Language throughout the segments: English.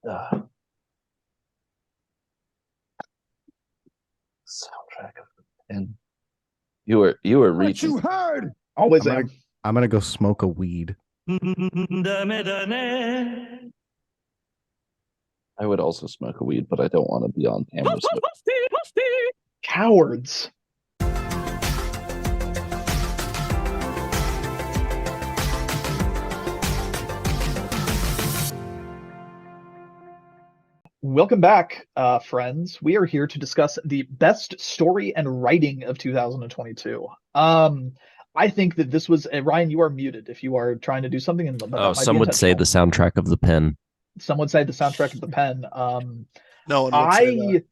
Uh, soundtrack of the pen. You were reaching. You heard. Always I'm gonna go smoke a weed. I would also smoke a weed, but I don't want to be on camera. Cowards. Welcome back, friends. We are here to discuss the best story and writing of 2022. I think that this was Ryan. You are muted if you are trying to do something. Some would say the soundtrack of the pen. Some would say the soundtrack of the pen. No one would say that.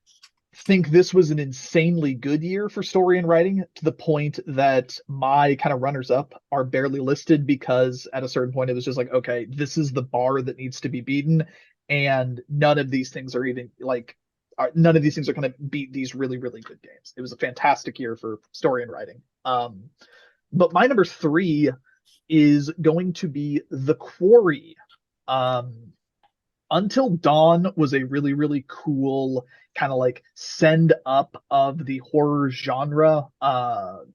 Think this was an insanely good year for story and writing, to the point that my kind of runners-up are barely listed because at a certain point it was just like, okay, this is the bar that needs to be beaten, and none of these things are even like, none of these things are going to beat these really, really good games. It was a fantastic year for story and writing. But my number 3 is going to be The Quarry. Until Dawn was a really, really cool kind of like send up of the horror genre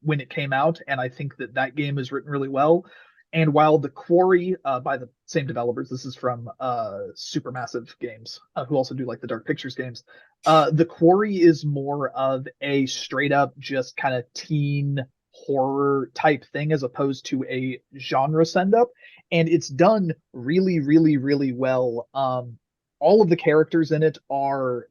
when it came out, and I think that that game is written really well. And while The Quarry, by the same developers, this is from Supermassive Games, who also do like the Dark Pictures games, The Quarry is more of a straight up just kind of teen horror type thing as opposed to a genre send up, and it's done really, really, really well. All of the characters in it are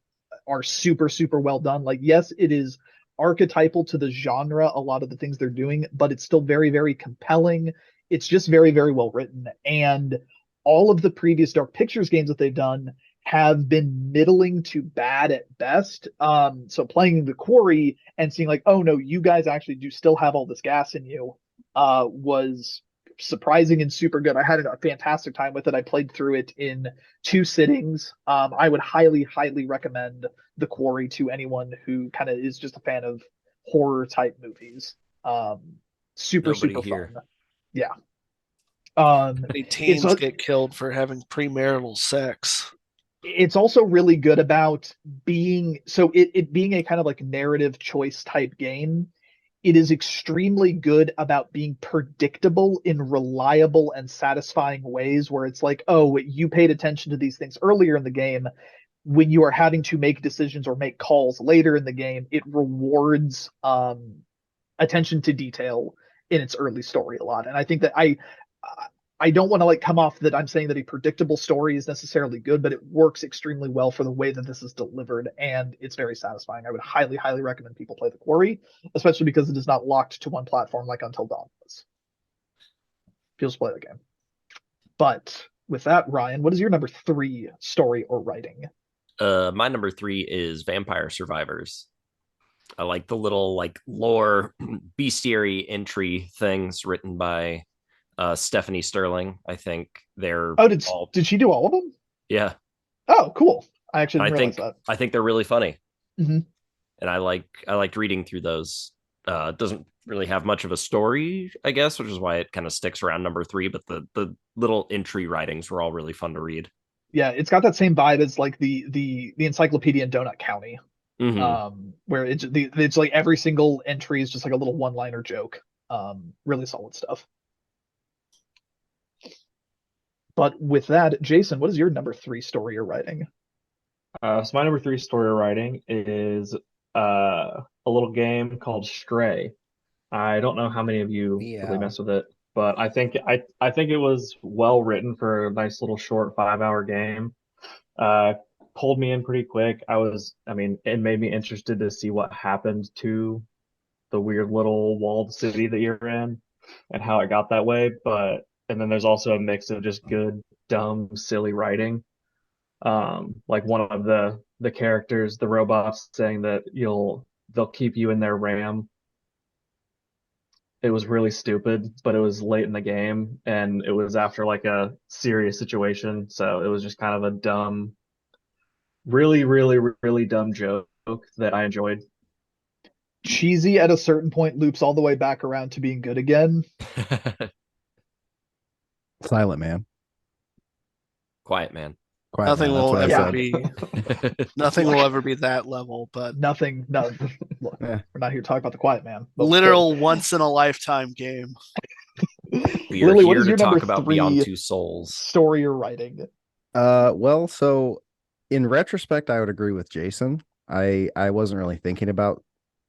super, super well done. Like, yes, it is archetypal to the genre, a lot of the things they're doing, but it's still very, very compelling. It's just very, very well written. And all of the previous Dark Pictures games that they've done have been middling to bad at best. So playing The Quarry and seeing like, oh no, you guys actually do still have all this gas in you, was surprising and super good. I had a fantastic time with it. I played through it in 2 sittings. I would highly, highly recommend The Quarry to anyone who kind of is just a fan of horror type movies. Super, Nobody super here. fun. Yeah. Many teens get killed for having premarital sex. It's also really good about being, so it being a kind of like narrative choice type game. It is extremely good about being predictable in reliable and satisfying ways, where it's like, oh, you paid attention to these things earlier in the game. When you are having to make decisions or make calls later in the game, it rewards attention to detail in its early story a lot. And I think that I don't want to like come off that I'm saying that a predictable story is necessarily good, but it works extremely well for the way that this is delivered, and it's very satisfying. I would highly, highly recommend people play The Quarry, especially because it is not locked to one platform like Until Dawn was. People play the game. But with that, Ryan, what is your number 3 story or writing? My number 3 is Vampire Survivors. I like the little like lore bestiary entry things written by Stephanie Sterling. I think they're did she do all of them? Yeah. Oh, cool. I actually didn't realize that. I think they're really funny. Mm-hmm. And I liked reading through those. It doesn't really have much of a story, I guess, which is why it kind of sticks around number 3, but the little entry writings were all really fun to read. Yeah, it's got that same vibe as like the encyclopedia in Donut County. Mm-hmm. Where it's like every single entry is just like a little one-liner joke. Really solid stuff. But with that, Jason, what is your number 3 story you're writing? So my number 3 story you're writing is a little game called Stray. I don't know how many of you really mess with it, but I think it was well written for a nice little short 5-hour game. Pulled me in pretty quick. It made me interested to see what happened to the weird little walled city that you're in and how it got that way. And then there's also a mix of just good, dumb, silly writing. Like one of the characters, the robots, saying that they'll keep you in their RAM. It was really stupid, but it was late in the game, and it was after like a serious situation, so it was just kind of a dumb, really, really, really dumb joke that I enjoyed. Cheesy at a certain point, loops all the way back around to being good again. Silent Man. Quiet Man. Quiet Nothing Man, that's will what I ever said. be. Nothing will ever be that level. But Nothing. No, look, Yeah. we're not here to talk about the Quiet Man. but literal once in a lifetime game. We are Lily, what here is to your talk number about 3 Beyond Two Souls. story or writing? Well, so in retrospect, I would agree with Jason. I wasn't really thinking about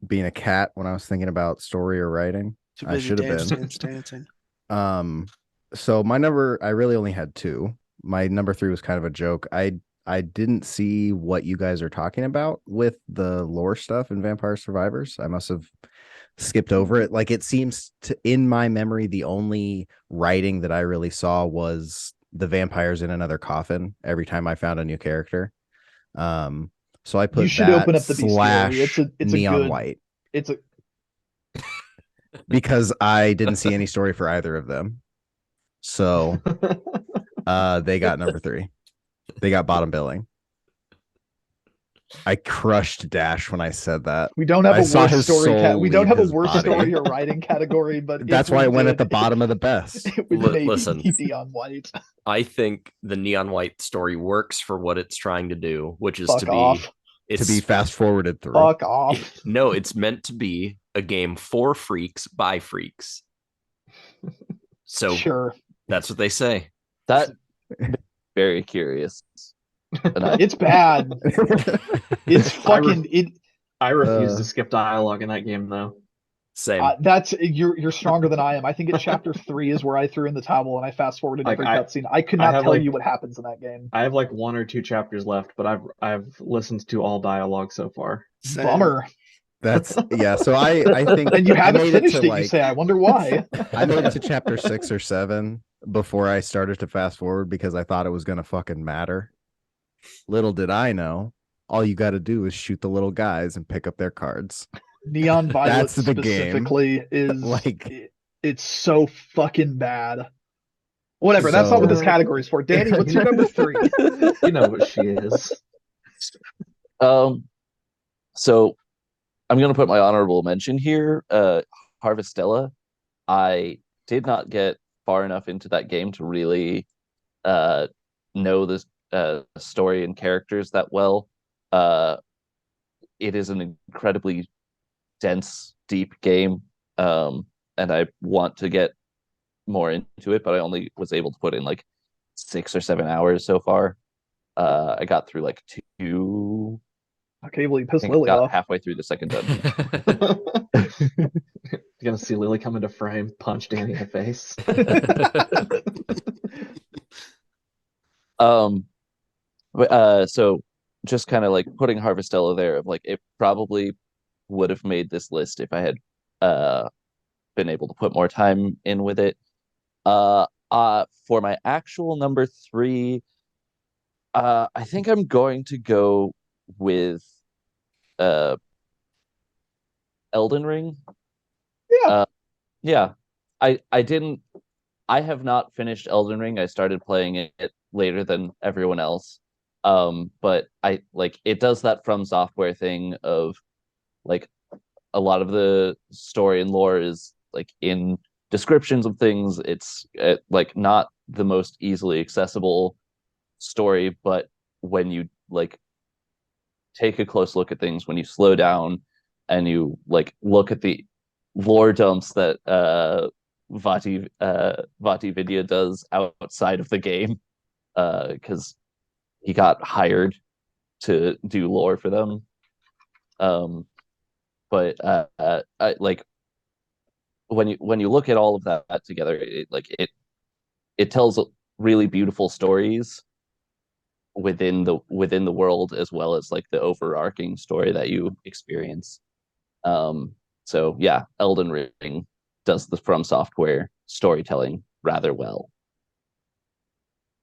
being a cat when I was thinking about story or writing. Too I busy should have been. dancing. So my number, I really only had 2. My number 3 was kind of a joke. I didn't see what you guys are talking about with the lore stuff in Vampire Survivors. I must have skipped over it. Like, it seems to, in my memory, the only writing that I really saw was the vampires in another coffin every time I found a new character. So I put You should that open up the slash bestiary. It's neon a good white It's a because I didn't see any story for either of them. So they got number 3. They got bottom billing. I crushed Dash when I said that. we don't have I a saw worst his story soul we don't leave have a his worst body. story or writing category, but That's if why we it went at did, the bottom of the best. it would maybe Listen. be Neon White. I think the Neon White story works for what it's trying to do, which is Fuck to be off. it's To be fast forwarded through. Fuck off. no, it's meant to be a game for freaks by freaks. So Sure. that's what they say. That very curious. And It's bad. It's fucking it. I refuse Uh, to skip dialogue in that game, though. Same. That's you're stronger than I am. I think at chapter 3 is where I threw in the towel and I fast forwarded Like, every I- cutscene. I could I not have, tell like- you what happens in that game. I have like 1 or 2 chapters left, but I've listened to all dialogue so far. Same. Bummer. That's yeah. So I think And you I haven't made finished to, it, you like, say. I wonder why. I made it to chapter 6 or 7 before I started to fast forward because I thought it was gonna fucking matter. Little did I know, all you got to do is shoot the little guys and pick up their cards. Neon Violet That's the game. specifically is Like- it's so fucking bad. Whatever, that's not what this So- category is for. Danny, what's your number 3? You know what she is. So I'm gonna put my honorable mention here. Harvestella. I did not get far enough into that game to really know the story and characters that well. It is an incredibly dense, deep game, and I want to get more into it, but I only was able to put in like 6 or 7 hours so far. I got through like 2. Okay, well, you I pissed think I Lily got off. halfway through the second dungeon. You're gonna see Lily come into frame, punch Danny in the face. So just kind of like putting Harvestella there, of like it probably would have made this list if I had been able to put more time in with it. For my actual number 3, I think I'm going to go with Elden Ring. Yeah. Yeah. I have not finished Elden Ring. I started playing it later than everyone else. But I like it does that From Software thing of like a lot of the story and lore is like in descriptions of things. It's like not the most easily accessible story, but when you like take a close look at things, when you slow down and you like look at the lore dumps that Vati Vidya does outside of the game, because he got hired to do lore for them. But I, like when you look at all of that together, it tells really beautiful stories within the world, as well as like the overarching story that you experience. So yeah, Elden Ring does the From Software storytelling rather well.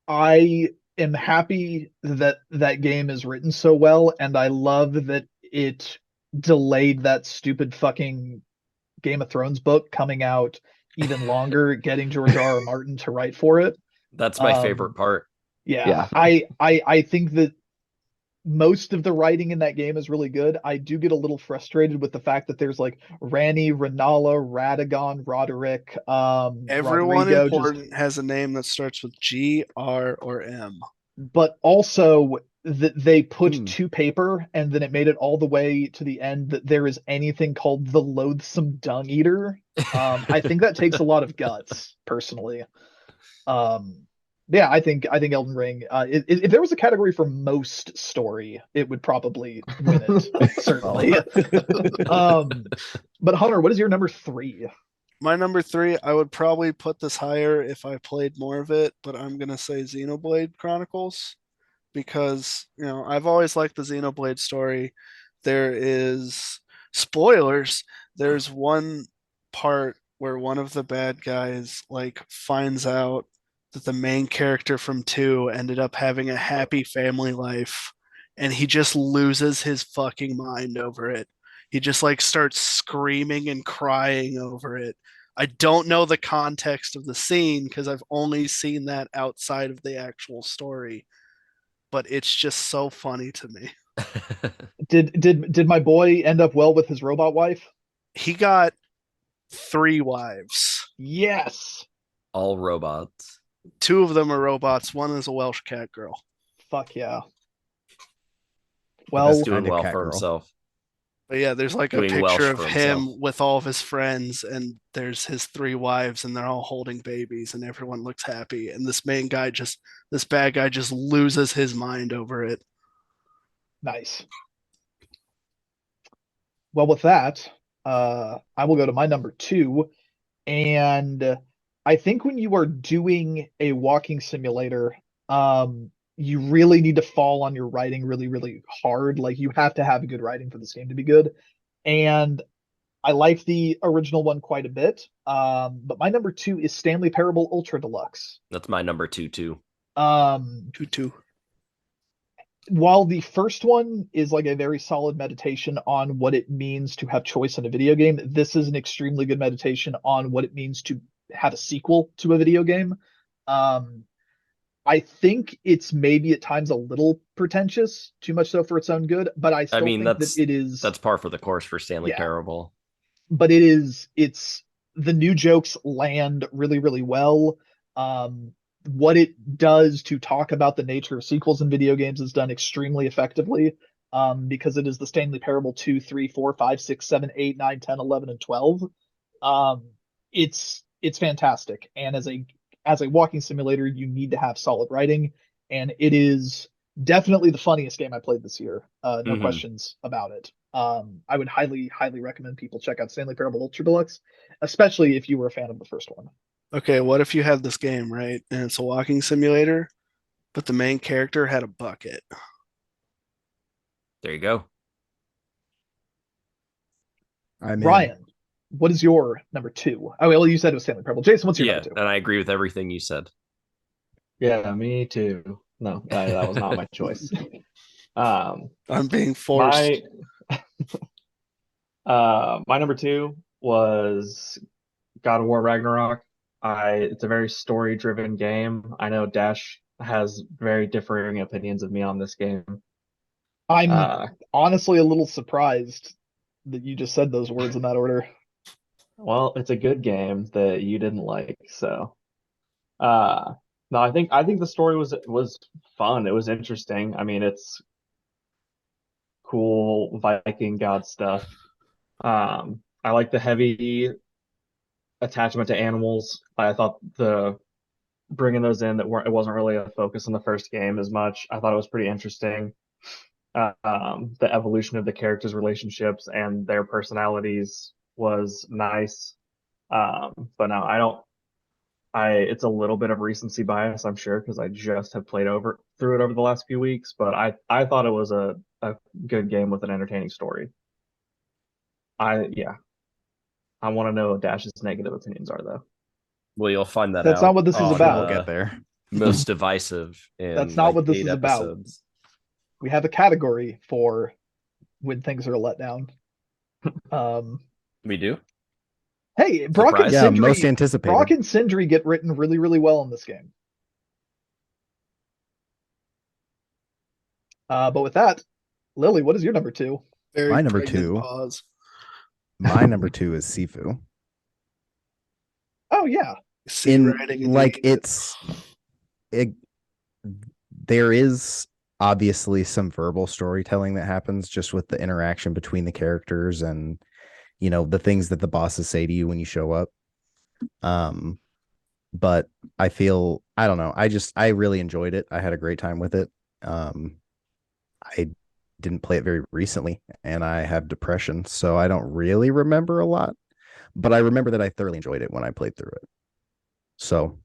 I am happy that that game is written so well, and I love that it delayed that stupid fucking Game of Thrones book coming out even longer, getting George R. R. Martin to write for it. That's my favorite part. Yeah. I think that most of the writing in that game is really good. I do get a little frustrated with the fact that there's like Rani, Renala, Radagon, Roderick, Everyone Rodrigo, important has a name that starts with G, R, or M. but also that they put to paper and then it made it all the way to the end that there is anything called the loathsome dung eater. I think that takes a lot of guts, personally. Yeah, I think Elden Ring. If there was a category for most story, it would probably win it, certainly. But Hunter, what is your number 3? My number 3, I would probably put this higher if I played more of it, but I'm gonna say Xenoblade Chronicles because I've always liked the Xenoblade story. There is spoilers. There's one part where one of the bad guys like finds out that the main character from 2 ended up having a happy family life, and he just loses his fucking mind over it. He just like starts screaming and crying over it. I don't know the context of the scene because I've only seen that outside of the actual story, but it's just so funny to me. Did my boy end up well with his robot wife? He got 3 wives. Yes. All robots. 2 of them are robots. One is a Welsh cat girl. Fuck yeah. Well, he's doing well for himself. But yeah, there's like a picture of him with all of his friends, and there's his 3 wives, and they're all holding babies, and everyone looks happy. And this bad guy just loses his mind over it. Nice. Well, with that, I will go to my number 2. And I think when you are doing a walking simulator, you really need to fall on your writing really, really hard. Like, you have to have good writing for this game to be good. And I like the original one quite a bit. But my number 2 is Stanley Parable Ultra Deluxe. That's my number 2 too. 2. While the first one is like a very solid meditation on what it means to have choice in a video game, this is an extremely good meditation on what it means to have a sequel to a video game. I think it's maybe at times a little pretentious, too much so for its own good, but I still think that it is... That's par for the course for Stanley Parable. But it's the new jokes land really, really well. What it does to talk about the nature of sequels in video games is done extremely effectively, because it is the Stanley Parable 2, 3, 4, 5, 6, 7, 8, 9, 10, 11, and 12. It's fantastic. And as a walking simulator, you need to have solid writing, and it is definitely the funniest game I played this year. No questions about it. I would highly, highly recommend people check out Stanley Parable Ultra Deluxe, especially if you were a fan of the first one. Okay, what if you have this game, right, and it's a walking simulator, but the main character had a bucket? There you go. Ryan, what is your number 2? Oh, well, you said it was Stanley Parable. Jason, what's your number 2? And I agree with everything you said. Yeah, me too. No, that was not my choice. I'm being forced. My number 2 was God of War Ragnarok. It's a very story-driven game. I know Dash has very differing opinions of me on this game. I'm honestly a little surprised that you just said those words in that order. Well, it's a good game that you didn't like, so. No, I think the story was fun. It was interesting. I mean, it's cool Viking god stuff. I like the heavy attachment to animals. I thought the bringing those in it wasn't really a focus in the first game as much. I thought it was pretty interesting. The evolution of the characters' relationships and their personalities was nice. But no, it's a little bit of recency bias, I'm sure, because I just have played through it over the last few weeks. But I thought it was a good game with an entertaining story. I want to know what Dash's negative opinions are, though. Well, you'll find that out. That's not what this is about. We'll get there. Most divisive. That's not what this is about. We have a category for when things are a letdown. We do? Hey, Brock and Sindri, most anticipated. Brock and Sindri get written really, really well in this game. But with that, Lily, what is your number 2? My number 2. My number 2 is Sifu. Oh yeah. there is obviously some verbal storytelling that happens just with the interaction between the characters and the things that the bosses say to you when you show up. But I feel, I don't know, I really enjoyed it. I had a great time with it. I didn't play it very recently and I have depression, so I don't really remember a lot, but I remember that I thoroughly enjoyed it when I played through it. So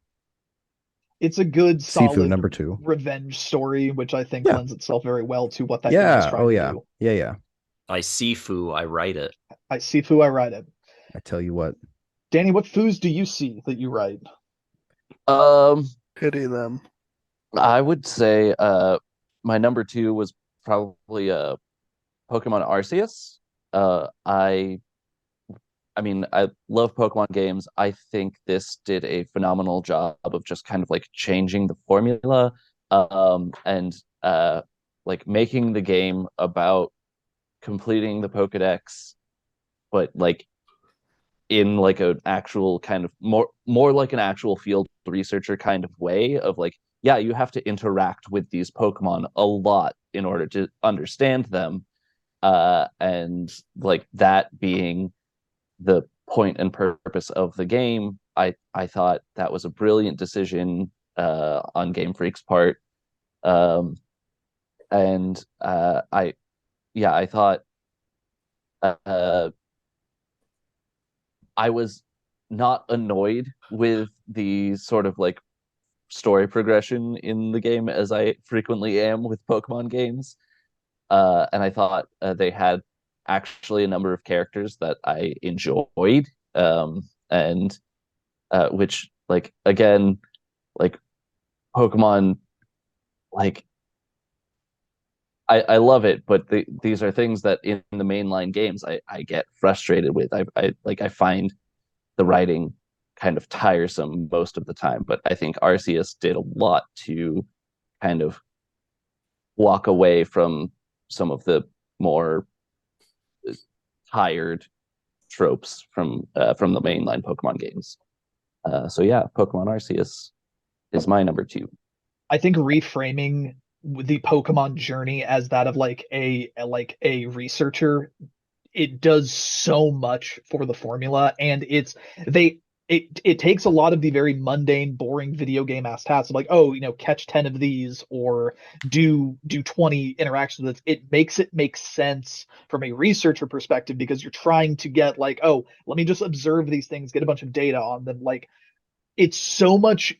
it's a good, Sifu solid number 2. revenge story, which I think Yeah. lends itself very well to what that game is Yeah. trying Oh to yeah. do. Yeah. I Sifu, I write it. I Sifu, I write it. I tell you what. Danny, what foos do you see that you write? Pity them. I would say my number 2 was probably Pokemon Arceus. I mean, I love Pokemon games. I think this did a phenomenal job of just kind of like changing the formula, and like making the game about completing the Pokedex, but like in like an actual kind of more like an actual field researcher kind of way of like, yeah, you have to interact with these Pokemon a lot in order to understand them, and like that being the point and purpose of the game. I thought that was a brilliant decision on Game Freak's part, and I thought I was not annoyed with the sort of like story progression in the game as I frequently am with Pokemon games. And I thought they had actually a number of characters that I enjoyed, and which, like, again, like Pokemon, like I love it, but these are things that in the mainline games I get frustrated with. I find the writing kind of tiresome most of the time, but I think Arceus did a lot to kind of walk away from some of the more tired tropes from the mainline Pokemon games. So yeah, Pokemon Arceus is my number 2. I think reframing the Pokemon journey as that of like a researcher, it does so much for the formula, and it takes a lot of the very mundane, boring video game ass tasks of like, oh, catch 10 of these or do 20 interactions with it. It makes it make sense from a researcher perspective because you're trying to get like, oh, let me just observe these things, get a bunch of data on them. Like, it's so much,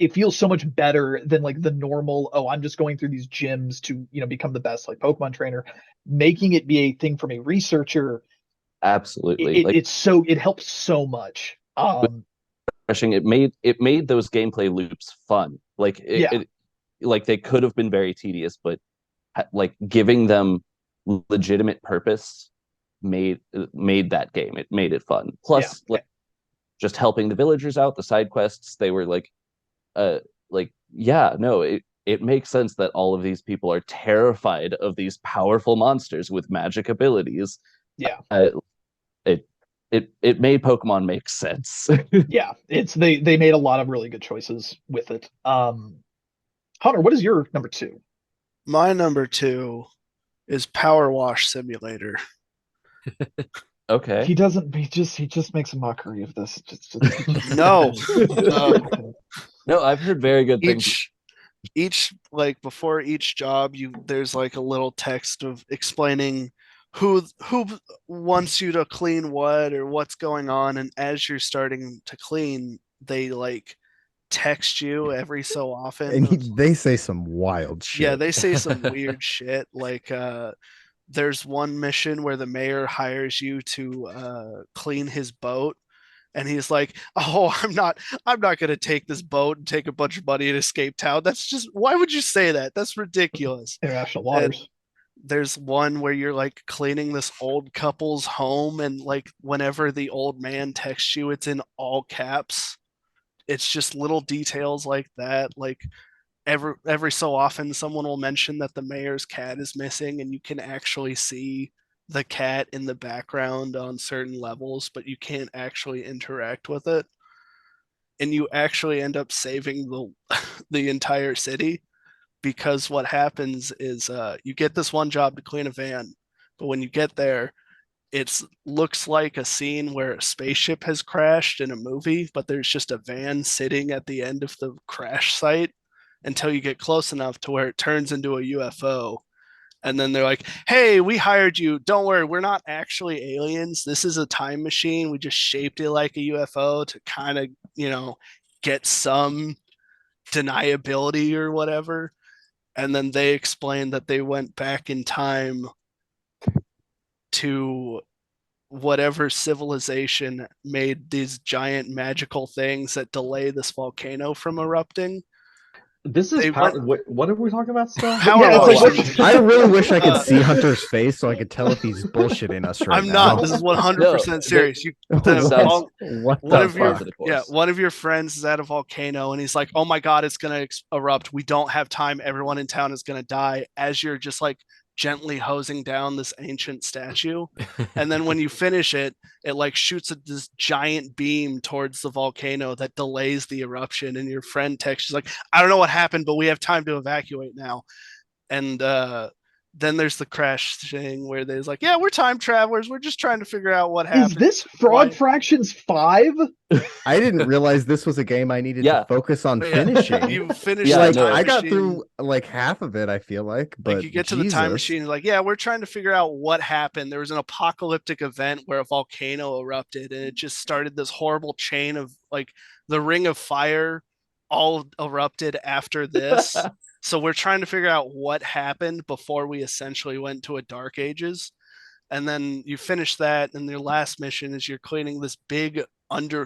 it feels so much better than like the normal, oh, I'm just going through these gyms to become the best like Pokemon trainer. Making it be a thing from a researcher, Absolutely, it helps so much. It made those gameplay loops fun. Like like they could have been very tedious, but like giving them legitimate purpose made that game. It made it fun. Plus, like just helping the villagers out, the side quests, they were like, yeah, no, it makes sense that all of these people are terrified of these powerful monsters with magic abilities. Yeah. It made Pokemon make sense. Yeah, they made a lot of really good choices with it. Hunter, what is your number 2? My number 2 is Power Wash Simulator. Okay. He just makes a mockery of this. No. No, I've heard very good things. Each like before each job, there's like a little text of explaining who wants you to clean what or what's going on, and as you're starting to clean, they like text you every so often, and they say some wild shit. Yeah, they say some weird shit. Like there's one mission where the mayor hires you to clean his boat, and he's like, oh, I'm not going to take this boat and take a bunch of money and escape town. That's just, why would you say that? That's ridiculous. International waters. And there's one where you're like cleaning this old couple's home, and like whenever the old man texts you, it's in all caps. It's just little details like that. Like every so often someone will mention that the mayor's cat is missing, and you can actually see the cat in the background on certain levels, but you can't actually interact with it. And you actually end up saving the entire city because what happens is you get this one job to clean a van, but when you get there, it looks like a scene where a spaceship has crashed in a movie, but there's just a van sitting at the end of the crash site until you get close enough to where it turns into a UFO. And then they're like, hey, we hired you. Don't worry, we're not actually aliens. This is a time machine. We just shaped it like a UFO to kind of, get some deniability or whatever. And then they explained that they went back in time to whatever civilization made these giant magical things that delay this volcano from erupting. This is what are we talking about still? I really wish I could see Hunter's face so I could tell if he's bullshitting us right now. I'm not. This is 100% serious. One of your friends is at a volcano and he's like, "Oh my god, it's gonna erupt. We don't have time. Everyone in town is gonna die." As you're just like gently hosing down this ancient statue, and then when you finish it like shoots this giant beam towards the volcano that delays the eruption, and your friend texts like, I don't know what happened, but we have time to evacuate now. And then there's the crash thing where there's like, yeah, we're time travelers, we're just trying to figure out what happened. Is this Fraud Fractions 5? I didn't realize this was a game I needed to focus on finishing. You finished I got through like half of it, I feel like, but you get to the time machine, like, yeah, we're trying to figure out what happened. There was an apocalyptic event where a volcano erupted and it just started this horrible chain of like the Ring of Fire all erupted after this. So we're trying to figure out what happened before we essentially went to a Dark Ages. And then you finish that, and your last mission is you're cleaning this big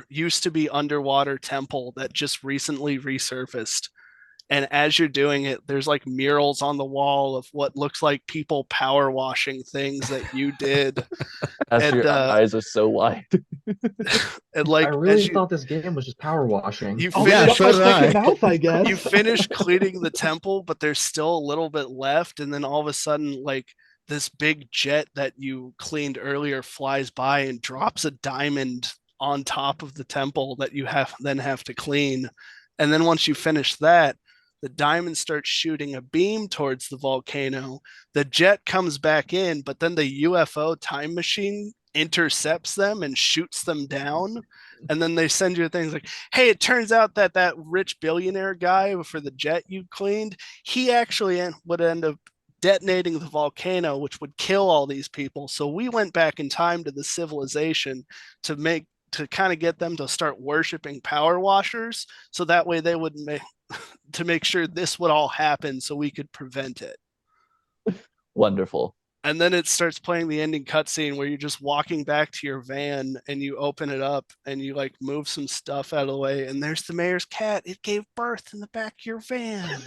used to be underwater temple that just recently resurfaced. And as you're doing it, there's like murals on the wall of what looks like people power washing things that you did. Your eyes are so wide. And like, I really thought this game was just power washing. You mouth, I guess. You finish cleaning the temple, but there's still a little bit left. And then all of a sudden, like this big jet that you cleaned earlier flies by and drops a diamond on top of the temple that you have to clean. And then once you finish that, the diamond starts shooting a beam towards the volcano. The jet comes back in, but then the UFO time machine intercepts them and shoots them down. And then they send you things like, hey, it turns out that rich billionaire guy for the jet you cleaned, he actually would end up detonating the volcano, which would kill all these people. So we went back in time to the civilization to kind of get them to start worshiping power washers. So that way they would make sure this would all happen so we could prevent it. Wonderful. And then it starts playing the ending cutscene where you're just walking back to your van and you open it up and you like move some stuff out of the way, and there's the mayor's cat. It gave birth in the back of your van.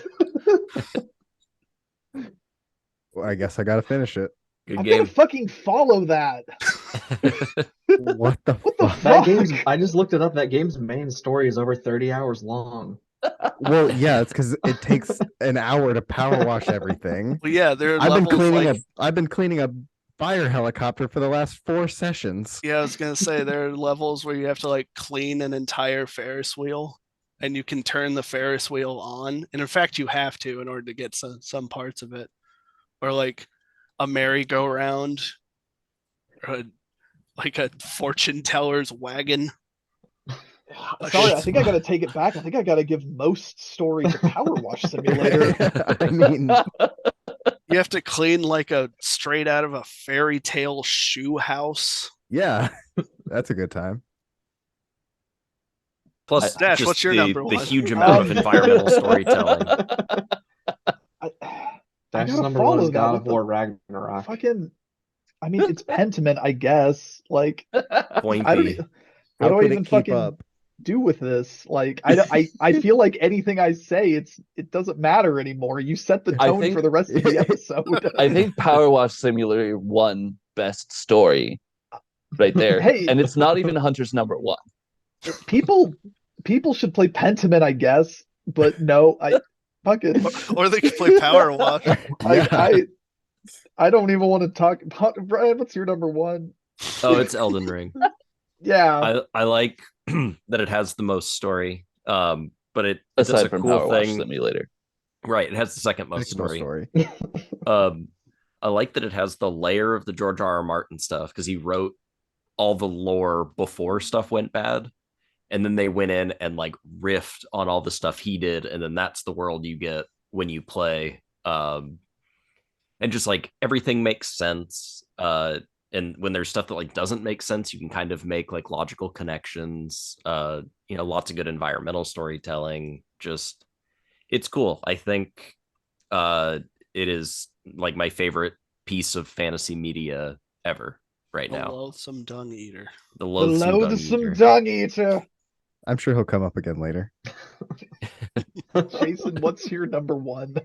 Well, I guess I gotta finish it. I'm gonna fucking follow that. What the fuck? That game's, I just looked it up. That game's main story is over 30 hours long. Well, yeah, it's because it takes an hour to power wash everything. Well, yeah, I've been cleaning a fire helicopter for the last 4 sessions. Yeah, I was gonna say there are levels where you have to like clean an entire Ferris wheel, and you can turn the Ferris wheel on, and in fact, you have to in order to get some parts of it, or like a merry-go-round, or like a fortune teller's wagon. Sorry, I think I gotta take it back. I think I gotta give most stories a Power Wash Simulator. I mean, you have to clean like a straight out of a fairy tale shoe house. Yeah, that's a good time. Plus, Dash, what's your number one? The huge amount of environmental storytelling. Dash's number one is God of War Ragnarok. Fucking, I mean, it's Pentiment, I guess. Like, Pointy. what do I even fucking do with this? Like, I feel like anything I say, it doesn't matter anymore. You set the tone for the rest of the episode. I think Power Wash Simulator won best story right there. Hey, and it's not even Hunter's number one. People should play Pentiment, I guess, but no, I fucking or they could play Power Wash. I don't even want to talk. Brian, what's your number one? Oh, it's Elden Ring. Yeah, I like that it has the most story. But it does aside a from cool Power thing. Wash Simulator. Right, it has the second most Fictional story. story. I like that it has the layer of the George R.R. Martin stuff because he wrote all the lore before stuff went bad, and then they went in and like riffed on all the stuff he did, and then that's the world you get when you play. And just like everything makes sense. And when there's stuff that like doesn't make sense, you can kind of make like logical connections. Lots of good environmental storytelling. Just it's cool. I think it is like my favorite piece of fantasy media ever right now. Loathsome Dung Eater. The Loathsome Dung Eater. I'm sure he'll come up again later. Jason, what's your number one?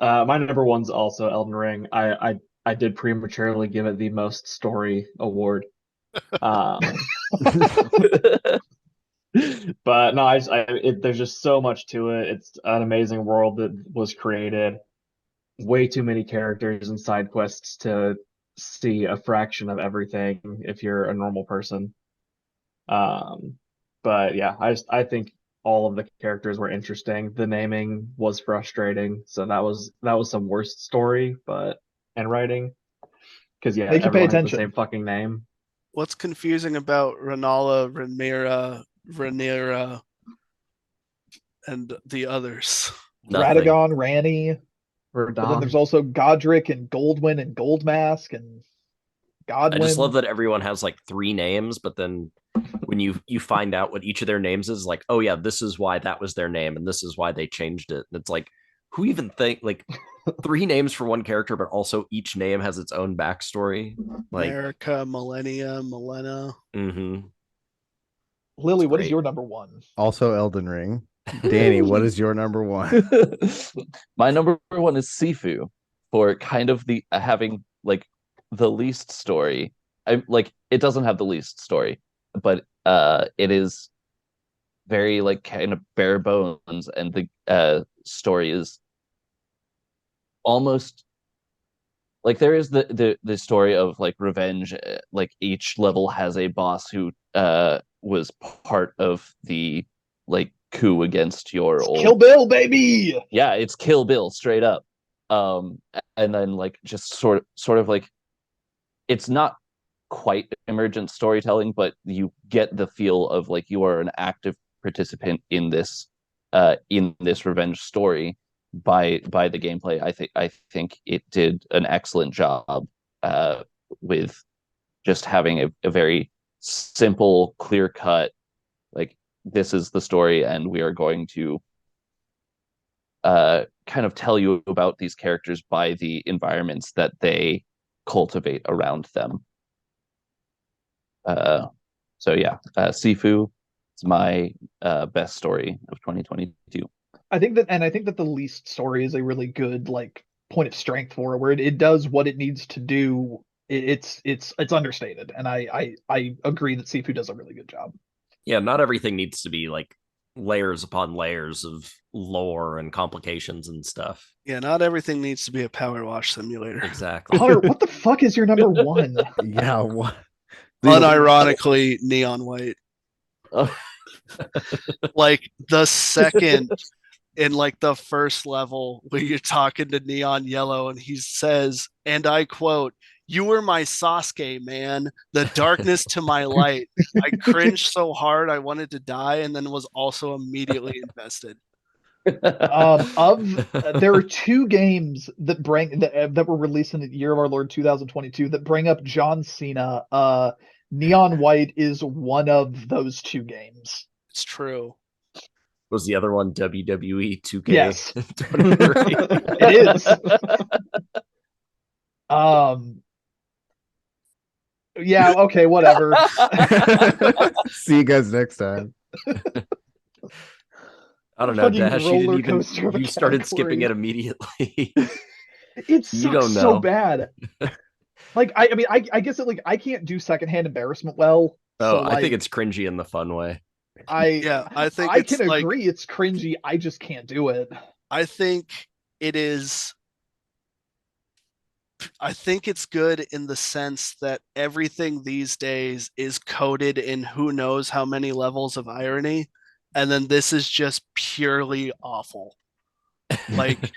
My number one's also Elden Ring. I did prematurely give it the most story award. But no, there's just so much to it. It's an amazing world that was created. Way too many characters and side quests to see a fraction of everything if you're a normal person. But yeah, I think all of the characters were interesting. The naming was frustrating, so that was some worst story, and writing. Because yeah, Make you pay everyone has attention. the same fucking name. What's confusing about Renala, Rhaenyra, and the others? Nothing. Radagon, Ranny. But then there's also Godric and Goldwyn and Goldmask and Godwyn. I just love that everyone has like 3 names, but then when you find out what each of their names is, like, oh yeah, this is why that was their name, and this is why they changed it. And it's like, who even think like 3 names for one character, but also each name has its own backstory. Like America, Millennia, Milena. Mm-hmm. Lily, what is your number one? Also Elden Ring. Danny, what is your number one? My number one is Sifu for kind of the having like the least story. I like it doesn't have the least story, but it is very like kind of bare bones, and the story is almost like there is the story of like revenge. Like each level has a boss who was part of the like coup against your old Kill Bill, baby. Yeah, it's Kill Bill straight up. And then like just sort of like it's not quite emergent storytelling, but you get the feel of like you are an active participant in this revenge story by the gameplay. I think it did an excellent job with just having a very simple, clear cut, like this is the story, and we are going to kind of tell you about these characters by the environments that they cultivate around them. So yeah, Sifu is my best story of 2022. I think that the least story is a really good like point of strength for it, where it does what it needs to do. It's understated, and I agree that Sifu does a really good job. Yeah, not everything needs to be like layers upon layers of lore and complications and stuff. Yeah, not everything needs to be a power wash simulator. Exactly. Connor, what the fuck is your number one? Yeah, what? Unironically, Neon White. Oh. Like the second in like the first level where you're talking to Neon Yellow and he says, and I quote, "You were my Sasuke, man. The darkness to my light." I cringed so hard I wanted to die, and then was also immediately invested. There are 2 games that that were released in the year of our Lord 2022 that bring up John Cena. Neon White is one of those 2 games. It's true. Was the other one WWE 2K? Yes. It is. Yeah, okay, whatever. See you guys next time. I don't know, Dash. You started category. Skipping it immediately. It sucks You don't know. so bad. Like I mean I guess I can't do secondhand embarrassment well. Oh, so, I think it's cringy in the fun way. I think I can agree it's cringy. I just can't do it. I think it is. I think it's good in the sense that everything these days is coded in who knows how many levels of irony, and then this is just purely awful. Like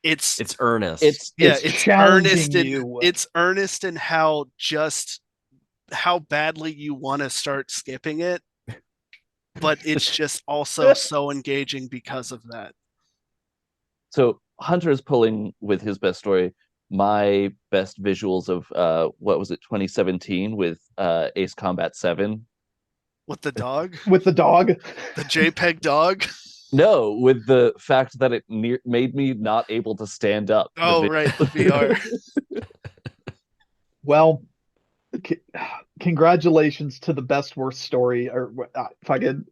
it's earnest. It's it's challenging earnest in you. it's earnest in how badly you want to start skipping it, but it's just also so engaging because of that. So Hunter is pulling with his best story. My best visuals of what was it, 2017 with Ace Combat 7. With the dog? With the dog? The JPEG dog? No, with the fact that it made me not able to stand up. Oh, right, the VR. Well, congratulations to the best worst story. Or if I could,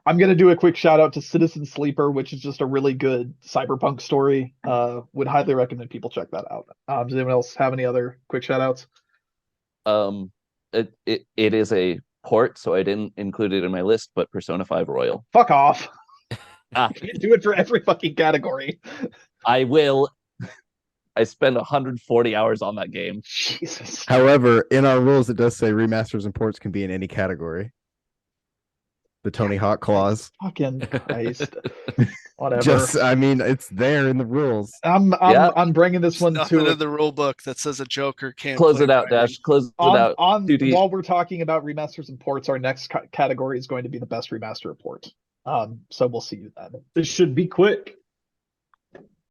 I'm gonna do a quick shout out to Citizen Sleeper, which is just a really good cyberpunk story. Would highly recommend people check that out. Does anyone else have any other quick shout outs? It is a port, so I didn't include it in my list, but Persona 5 Royal. Fuck off. You do it for every fucking category. I will. I spend 140 hours on that game. Jesus. However, in our rules, it does say remasters and ports can be in any category. The Tony Hawk clause. Fucking Christ. Whatever. Just, I mean, it's there in the rules. I'm bringing this one Nothing to in the rule book that says a Joker can't Close play it out, Ryder. Dash. Close it out. While we're talking about remasters and ports, our next category is going to be the best remaster port. So we'll see you then. This should be quick.